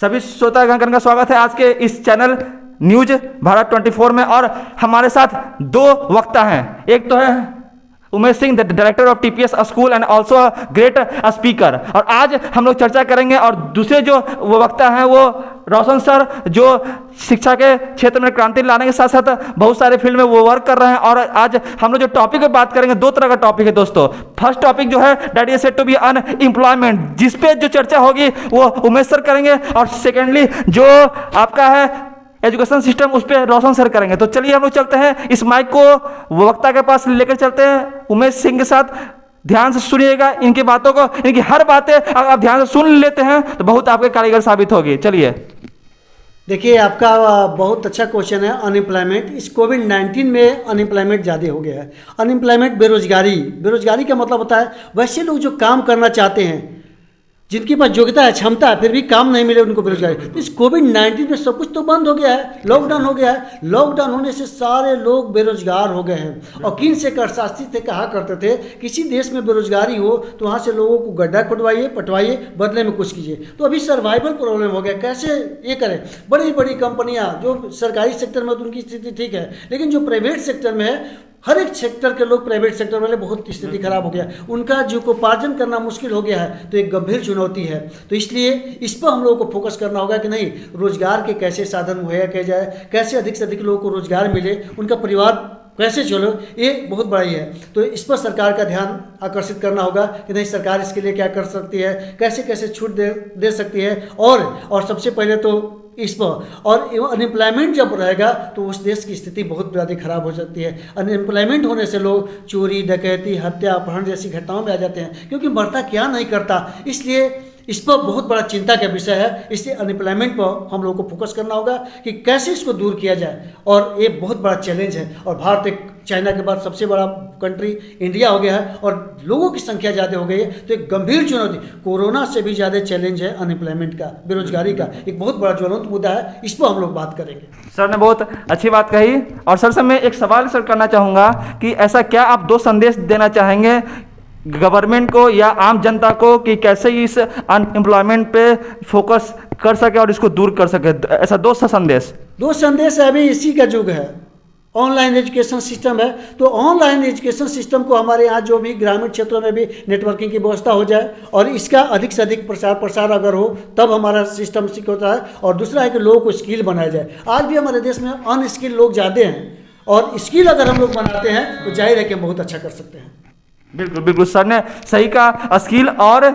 सभी श्रोतागण का स्वागत है आज के इस चैनल न्यूज भारत 24 में। और हमारे साथ दो वक्ता हैं। एक तो है Umesh Singh, the director of TPS school and also great speaker, और आज हम लोग चर्चा करेंगे। और दूसरे जो वो वक्ता हैं वो रोशन सर, जो शिक्षा के क्षेत्र में क्रांति लाने के साथ साथ बहुत सारे फील्ड में वो वर्क कर रहे हैं। और आज हम लोग जो टॉपिक पे बात करेंगे, दो तरह का टॉपिक है दोस्तों। फर्स्ट टॉपिक जो है that is said to be unemployment, जिस पे जो चर्चा होगी वो उमेश सर करेंगे। और सेकेंडली जो आपका है एजुकेशन सिस्टम, उस पर रोशन सर करेंगे। तो चलिए हम लोग चलते हैं, इस माइक को वक्ता के पास लेकर चलते हैं उमेश सिंह के साथ। ध्यान से सुनिएगा इनकी बातों को, इनकी हर बातें अगर आप ध्यान से सुन लेते हैं तो बहुत आपके कारीगर साबित होगी। चलिए। देखिए, आपका बहुत अच्छा क्वेश्चन है। अनएम्प्लॉयमेंट, इस कोविड-19 में अनएम्प्लॉयमेंट ज़्यादा हो गया है। अनएम्प्लॉयमेंट बेरोजगारी का मतलब होता है वैसे लोग जो काम करना चाहते हैं, जिनके पास योग्यता है, क्षमता है, फिर भी काम नहीं मिले उनको बेरोजगारी। तो इस कोविड-19 में सब कुछ तो बंद हो गया है, लॉकडाउन हो गया है। लॉकडाउन होने से सारे लोग बेरोजगार हो गए हैं। और किन से अर्थशास्त्री थे कहा करते थे, किसी देश में बेरोजगारी हो तो वहाँ से लोगों को गड्ढा खुदवाइए, पटवाइए, बदले में कुछ कीजिए। तो अभी सर्वाइवल प्रॉब्लम हो गया, कैसे ये करें। बड़ी बड़ी कंपनियाँ जो सरकारी सेक्टर में तो उनकी स्थिति ठीक है, लेकिन जो प्राइवेट सेक्टर में है, हर एक सेक्टर के लोग, प्राइवेट सेक्टर वाले बहुत स्थिति खराब हो गया, उनका जीविकोपार्जन करना मुश्किल हो गया है। तो एक गंभीर चुनौती है। तो इसलिए इस पर हम लोगों को फोकस करना होगा कि नहीं, रोजगार के कैसे साधन मुहैया किया जाए, कैसे अधिक से अधिक लोगों को रोजगार मिले, उनका परिवार कैसे चलो, ये बहुत बड़ा ही है। तो इस पर सरकार का ध्यान आकर्षित करना होगा कि नहीं, सरकार इसके लिए क्या कर सकती है, कैसे कैसे छूट दे सकती है। और सबसे पहले तो इस पर, और अनएम्प्लॉयमेंट जब रहेगा तो उस देश की स्थिति बहुत ज़्यादा खराब हो सकती है। अनएम्प्लॉयमेंट होने से लोग चोरी, डकैती, हत्या, अपहरण जैसी घटनाओं में आ जाते हैं, क्योंकि बढ़ता क्या नहीं करता। इसलिए इस पर बहुत बड़ा चिंता का विषय है। इसलिए अनएम्प्लॉयमेंट पर हम लोगों को फोकस करना होगा कि कैसे इसको दूर किया जाए। और ये बहुत बड़ा चैलेंज है। और भारत एक चाइना के बाद सबसे बड़ा कंट्री इंडिया हो गया है, और लोगों की संख्या ज़्यादा हो गई है। तो एक गंभीर चुनौती, कोरोना से भी ज़्यादा चैलेंज है अनएम्प्लॉयमेंट का, बेरोजगारी का एक बहुत बड़ा ज्वलंत मुद्दा है। इस पर हम लोग बात करेंगे। सर ने बहुत अच्छी बात कही। और सर से मैं एक सवाल सर करना चाहूँगा कि ऐसा क्या आप दो संदेश देना चाहेंगे गवर्नमेंट को या आम जनता को कि कैसे इस अनएम्प्लॉयमेंट पे फोकस कर सके और इसको दूर कर सके, ऐसा दो संदेश है। अभी इसी का युग है, ऑनलाइन एजुकेशन सिस्टम है। तो ऑनलाइन एजुकेशन सिस्टम को हमारे यहाँ जो भी ग्रामीण क्षेत्रों में भी नेटवर्किंग की व्यवस्था हो जाए, और इसका अधिक से अधिक प्रसार अगर हो, तब हमारा सिस्टम सिक होता है। और दूसरा है कि लोगों को स्किल बनाया जाए। आज भी हमारे देश में अनस्किल लोग ज़्यादा हैं, और स्किल अगर हम लोग बनाते हैं तो जाहिर है कि हम बहुत अच्छा कर सकते हैं। बिल्कुल बिल्कुल, सर ने सही कहा। स्किल और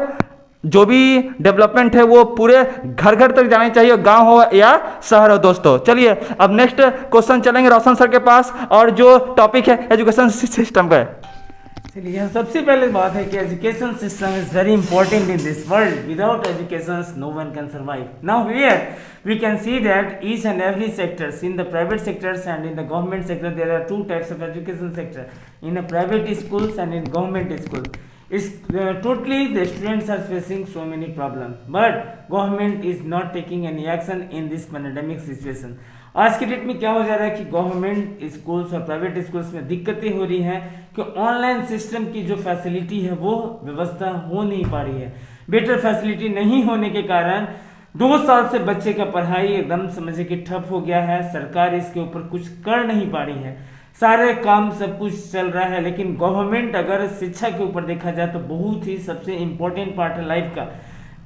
जो भी डेवलपमेंट है वो पूरे घर घर तक जानी चाहिए, गांव हो या शहर हो दोस्तों। चलिए अब नेक्स्ट क्वेश्चन चलेंगे रोशन सर के पास, और जो टॉपिक है एजुकेशन सिस्टम का है। चलिए, सबसे पहले बात है कि education system is very important in this world. Without education no one can survive. Now here we can see that each and every sectors, in the private sectors and in the government sector, there are two types of education sector, in the private schools and in government schools. Is totally the students are facing so many problems, but government is not taking any action in this pandemic situation. आज के date में क्या हो जा रहा है कि government schools और प्राइवेट स्कूल्स में दिक्कतें हो रही हैं कि ऑनलाइन सिस्टम की जो फैसिलिटी है वो व्यवस्था हो नहीं पा रही है। बेटर फैसिलिटी नहीं होने के कारण 2 साल से बच्चे का पढ़ाई एकदम समझे कि ठप हो गया है। सरकार इसके ऊपर कुछ कर नहीं पा रही है। सारे काम सब कुछ चल रहा है, लेकिन गवर्नमेंट अगर शिक्षा के ऊपर देखा जाए तो बहुत ही सबसे इम्पोर्टेंट पार्ट है लाइफ का।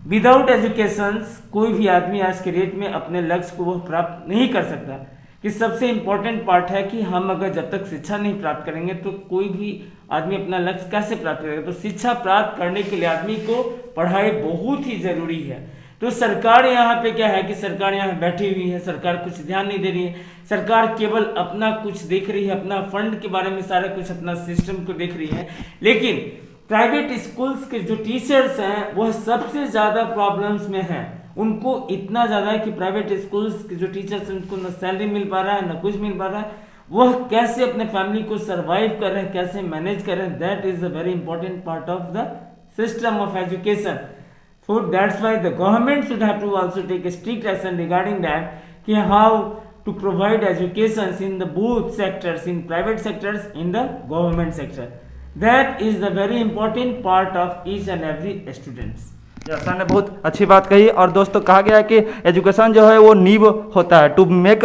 विदाउट एजुकेशन कोई भी आदमी आज के डेट में अपने लक्ष्य को वो प्राप्त नहीं कर सकता। कि सबसे इम्पोर्टेंट पार्ट है कि हम अगर जब तक शिक्षा नहीं प्राप्त करेंगे तो कोई भी आदमी अपना लक्ष्य कैसे प्राप्त करेगा। तो शिक्षा प्राप्त करने के लिए आदमी को पढ़ाई बहुत ही जरूरी है। तो सरकार यहाँ पे क्या है कि सरकार यहाँ बैठी हुई है, सरकार कुछ ध्यान नहीं दे रही है। सरकार केवल अपना कुछ देख रही है, अपना फंड के बारे में सारा कुछ अपना सिस्टम को देख रही है। लेकिन प्राइवेट स्कूल्स के जो टीचर्स हैं वह सबसे ज्यादा प्रॉब्लम्स में हैं। उनको इतना ज्यादा है कि प्राइवेट स्कूल्स के जो टीचर्स हैं उनको न सैलरी मिल पा रहा है न कुछ मिल पा रहा है। वह कैसे अपने फैमिली को सर्वाइव कर रहे हैं, कैसे मैनेज कर रहे हैं, that is a very important part of the system of education. So that's why the government should have to also take a strict action regarding that, कि how to provide education in the both sectors, in private sectors, in the government sector. That is the very important part of each and every students. Sir ने बहुत अच्छी बात कही। और दोस्तों कहा गया है कि एजुकेशन जो है वो नींव होता है। To make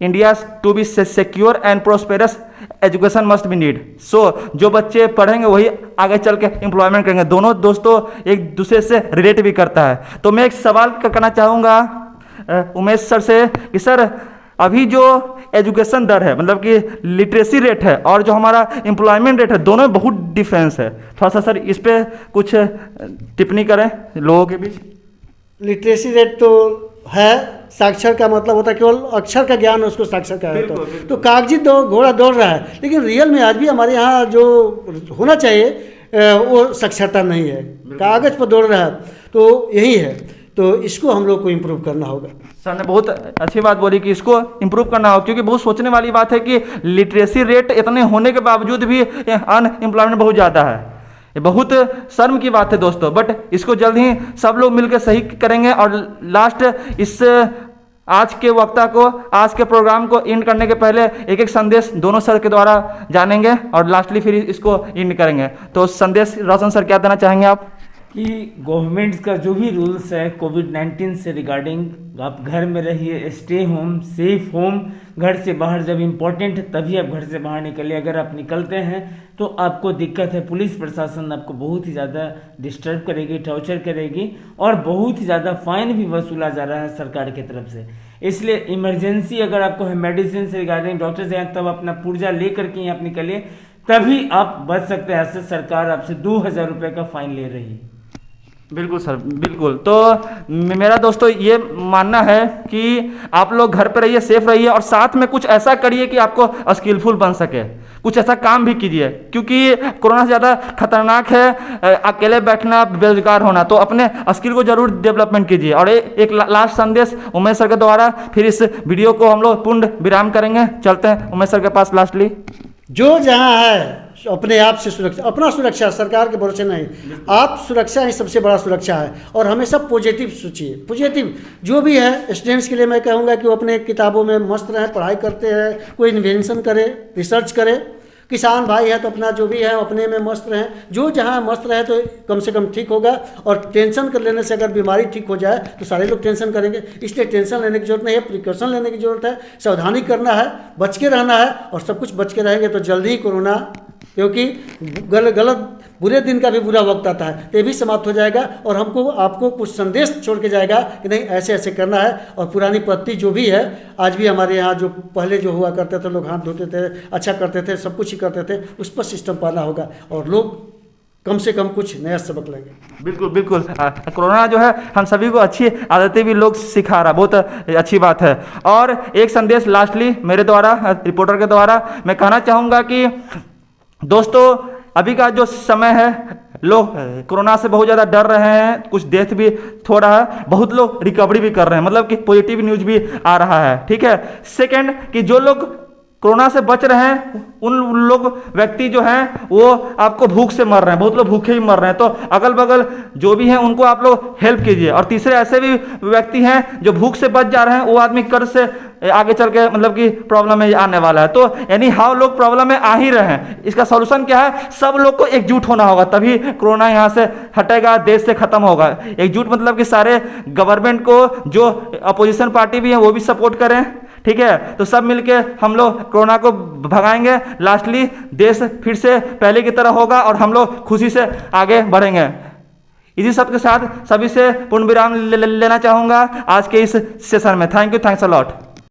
India to be secure and prosperous education must be need. So जो बच्चे पढ़ेंगे वही आगे चल के एम्प्लॉयमेंट करेंगे। दोनों दोस्तों एक दूसरे से रिलेट भी करता है। तो मैं एक सवाल करना चाहूँगा उमेश सर से कि सर अभी जो एजुकेशन दर है, मतलब कि लिटरेसी रेट है और जो हमारा एम्प्लॉयमेंट रेट है, दोनों में बहुत डिफरेंस है। थोड़ा सा सर इस पे कुछ टिप्पणी करें लोगों के बीच। लिटरेसी रेट तो है, साक्षर का मतलब होता है केवल अक्षर का ज्ञान, उसको साक्षर कहा जाता है। तो कागजी घोड़ा दौड़ रहा है, लेकिन रियल में आज भी हमारे यहाँ जो होना चाहिए वो साक्षरता नहीं है, कागज पर दौड़ रहा है। तो यही है, तो इसको हम लोग को इम्प्रूव करना होगा। सर ने बहुत अच्छी बात बोली कि इसको इम्प्रूव करना होगा, क्योंकि बहुत सोचने वाली बात है कि लिटरेसी रेट इतने होने के बावजूद भी अनएम्प्लॉयमेंट बहुत ज़्यादा है। ये बहुत शर्म की बात है दोस्तों, बट इसको जल्द ही सब लोग मिलकर सही करेंगे। और लास्ट इस आज के वक्ता को, आज के प्रोग्राम को एंड करने के पहले एक एक संदेश दोनों सर के द्वारा जानेंगे और लास्टली फिर इसको एंड करेंगे। तो संदेश रोशन सर क्या देना चाहेंगे आप? कि गवर्नमेंट का जो भी रूल्स है कोविड-19 से रिगार्डिंग, आप घर में रहिए, स्टे होम, सेफ होम। घर से बाहर जब इम्पोर्टेंट है तभी आप घर से बाहर निकलिए। अगर आप निकलते हैं तो आपको दिक्कत है, पुलिस प्रशासन आपको बहुत ही ज़्यादा डिस्टर्ब करेगी, टॉर्चर करेगी और बहुत ही ज़्यादा फाइन भी वसूला जा रहा है सरकार की तरफ से। इसलिए इमरजेंसी अगर आपको है मेडिसिन से रिगार्डिंग, डॉक्टर से तब अपना पुर्जा लेकर के आप निकलिए, तभी आप बच सकते हैं। ऐसे सरकार आपसे 2000 रुपये का फाइन ले रही है। बिल्कुल सर, बिल्कुल। तो मेरा दोस्तों ये मानना है कि आप लोग घर पे रहिए, सेफ रहिए और साथ में कुछ ऐसा करिए कि आपको स्किलफुल बन सके। कुछ ऐसा काम भी कीजिए, क्योंकि कोरोना से ज़्यादा खतरनाक है अकेले बैठना, बेरोजगार होना। तो अपने स्किल को जरूर डेवलपमेंट कीजिए। और एक लास्ट संदेश उमेश सर के द्वारा, फिर इस वीडियो को हम लोग पूर्ण विराम करेंगे। चलते हैं उमेश सर के पास। लास्टली जो जहाँ है अपने आप से सुरक्षा, अपना सुरक्षा, सरकार के भरोसे नहीं, आप सुरक्षा ही सबसे बड़ा सुरक्षा है। और हमेशा पॉजिटिव सोचिए, पॉजिटिव जो भी है। स्टूडेंट्स के लिए मैं कहूँगा कि वो अपने किताबों में मस्त रहें, पढ़ाई करते हैं, कोई इन्वेंशन करे, रिसर्च करे। किसान भाई है तो अपना जो भी है अपने में मस्त रहें। जो जहाँ मस्त रहे तो कम से कम ठीक होगा। और टेंशन कर लेने से अगर बीमारी ठीक हो जाए तो सारे लोग टेंशन करेंगे। इसलिए टेंशन लेने की जरूरत नहीं है, प्रिकॉशन लेने की जरूरत है, सावधानी करना है, बच के रहना है। और सब कुछ बच के रहेंगे तो जल्दी ही कोरोना, क्योंकि गलत बुरे दिन का भी बुरा वक्त आता है, तो ये भी समाप्त हो जाएगा। और हमको आपको कुछ संदेश छोड़ के जाएगा कि नहीं ऐसे ऐसे करना है। और पुरानी पद्धति जो भी है, आज भी हमारे यहाँ जो पहले जो हुआ करते थे, लोग हाथ धोते थे, अच्छा करते थे, सब कुछ ही करते थे, उस पर सिस्टम पाना होगा और लोग कम से कम कुछ नया सबक लेंगे। बिल्कुल बिल्कुल। कोरोना जो है हम सभी को अच्छी आदतें भी लोग सिखा रहा, बहुत अच्छी बात है। और एक संदेश लास्टली मेरे द्वारा, रिपोर्टर के द्वारा मैं कहना चाहूँगा कि दोस्तों अभी का जो समय है, लोग कोरोना से बहुत ज़्यादा डर रहे हैं, कुछ डेथ भी हो रहा है, बहुत लोग रिकवरी भी कर रहे हैं, मतलब कि पॉजिटिव न्यूज भी आ रहा है। ठीक है। सेकंड कि जो लोग कोरोना से बच रहे हैं उन लोग व्यक्ति जो हैं वो आपको भूख से मर रहे हैं, बहुत लोग भूखे ही मर रहे हैं। तो अगल बगल जो भी हैं उनको आप लोग हेल्प कीजिए। और तीसरे ऐसे भी व्यक्ति हैं जो भूख से बच जा रहे हैं, वो आदमी कर्ज से आगे चल के मतलब कि प्रॉब्लम में आने वाला है। तो एनी हाउ लोग प्रॉब्लम में आ ही रहे हैं। इसका सॉल्यूशन क्या है? सब लोग को एकजुट होना होगा, तभी कोरोना यहाँ से हटेगा, देश से खत्म होगा। एकजुट मतलब कि सारे गवर्नमेंट को, जो अपोजिशन पार्टी भी है वो भी सपोर्ट करें। ठीक है। तो सब मिलके हम लोग कोरोना को भगाएंगे। लास्टली देश फिर से पहले की तरह होगा और हम लोग खुशी से आगे बढ़ेंगे। इसी सब के साथ सभी से पूर्ण विराम लेना चाहूँगा आज के इस सेशन में। Thank you, thanks a lot.